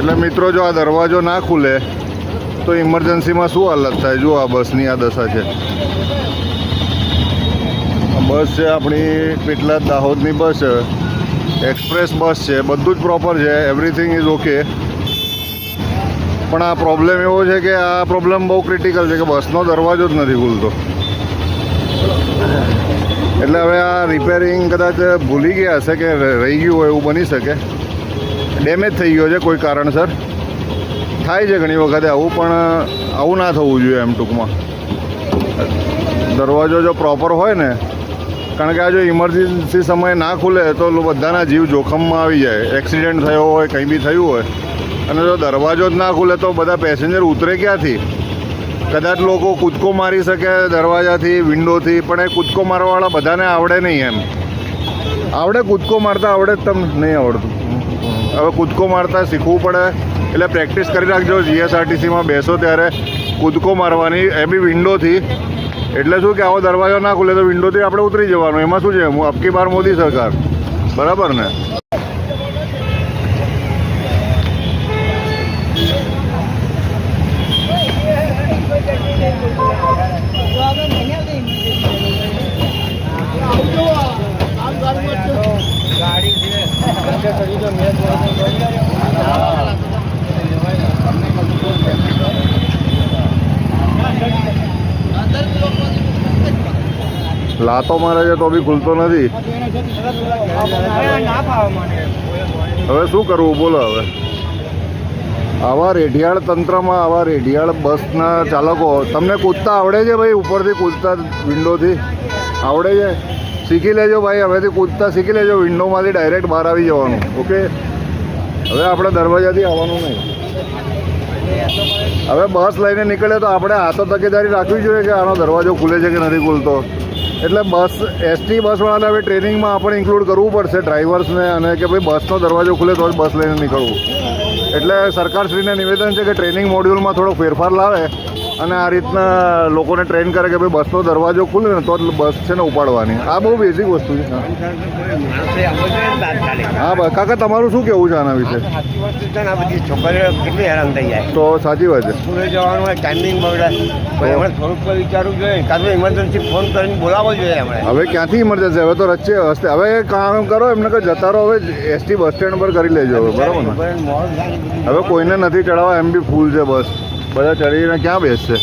એટલે મિત્રો જો આ દરવાજો ના ખુલે તો ઇમરજન્સીમાં શું હાલત થાય? જો આ બસની આ દશા છે. બસ છે આપણી પેટલાદ દાહોદની બસ, એક્સપ્રેસ બસ છે, બધું જ પ્રોપર છે, એવરીથિંગ ઇઝ ઓકે. પણ આ પ્રોબ્લેમ એવો છે કે આ પ્રોબ્લેમ બહુ ક્રિટિકલ છે કે બસનો દરવાજો જ નથી ખુલતો. એટલે હવે આ રિપેરિંગ કદાચ ભૂલી ગયા હશે કે રહી ગયું હોય એવું બની શકે. ડેમેજ થઈ ગયો છે કોઈ કારણસર. થાય છે ઘણી વખતે આવું, પણ આવું ના થવું જોઈએ એમ ટૂંકમાં. દરવાજો જો પ્રોપર હોય ને, કારણ કે આ જો ઇમરજન્સી સમયે ના ખુલે તો બધાના જીવ જોખમમાં આવી જાય. એક્સિડન્ટ થયો હોય, કંઈ બી થયું હોય, અને જો દરવાજો જ ના ખુલે તો બધા પેસેન્જર ઉતરે ક્યાંથી? કદાચ લોકો કૂદકો મારી શકે દરવાજાથી, વિન્ડોથી, પણ એ કૂદકો મારવાવાળા બધાને આવડે નહીં. એમ આવડે કૂદકો મારતા, આવડે જ તમને નહીં આવડતું. હવે કૂદકો મારતા શીખવું પડે. એટલે પ્રેક્ટિસ કરી રાખજો. જીએસઆરટીસીમાં બેસો ત્યારે કૂદકો મારવાની, એ બી વિન્ડોથી. એટલે શું કે આવો દરવાજો ના ખુલે તો વિન્ડોથી આપણે ઉતરી જવાનું. એમાં શું છે, હું અબકી બાર મોદી સરકાર, બરાબર ને? લાતો મારે છે તો બી ખુલતો નથી. હવે શું કરવું બોલો? હવે આવા રેઢિયાળ તંત્રમાં, આવા રેઢિયાળ બસના ચાલકો, તમને કૂદતા આવડે છે ભાઈ? ઉપરથી કૂદતા વિન્ડોથી આવડે છે? શીખી લેજો ભાઈ, હવેથી કૂદતા શીખી લેજો. વિન્ડોમાંથી ડાયરેક્ટ બહાર આવી જવાનું. ઓકે, હવે આપણે દરવાજાથી આવવાનું નહીં. હવે બસ લઈને નીકળે તો આપણે આ તો તકેદારી રાખવી જોઈએ કે આનો દરવાજો ખુલે છે કે નથી ખુલતો. એટલે બસ એસટી બસવાળાને હવે ટ્રેનિંગમાં આપણે ઇન્ક્લુડ કરવું પડશે, ડ્રાઈવર્સને, અને કે ભાઈ બસનો દરવાજો ખુલે તો જ બસ લઈને નીકળવું. એટલે સરકારશ્રીને નિવેદન છે કે ટ્રેનિંગ મોડ્યુલમાં થોડો ફેરફાર લાવે અને આ રીતના લોકોને ટ્રેન કરે કે ભાઈ બસનો દરવાજો ખુલે ને તો જ બસ છે ને ઉપાડવાની. આ બહુ બેઝિક વસ્તુ છે. હા ભાઈ, કાકા તમારું શું કહેવું છે આના વિશે? છોકરીઓ કેટલી હેરાન થઈ જાય. તો સાચી વાત છે. સ્કૂલે જવાનું હોય, ટાઈમિંગ બગડે. એમણે થોડુંક વિચારવું જોઈએ, કાં તો ઇમરજન્સી ફોન કરીને બોલાવવો જોઈએ એમણે. હવે ક્યાંથી ઇમરજન્સી? હવે તો રચ્ચે હસ્તે. હવે એક કામ કરો, એમને કહો જતા રહો, હવે એસટી બસ સ્ટેન્ડ પર કરી લેજો. હવે બરાબર ને? હવે કોઈને નથી ચડાવવા, એમ બી ફૂલ છે બસ. બધા ચડીને ક્યાં બેસશે?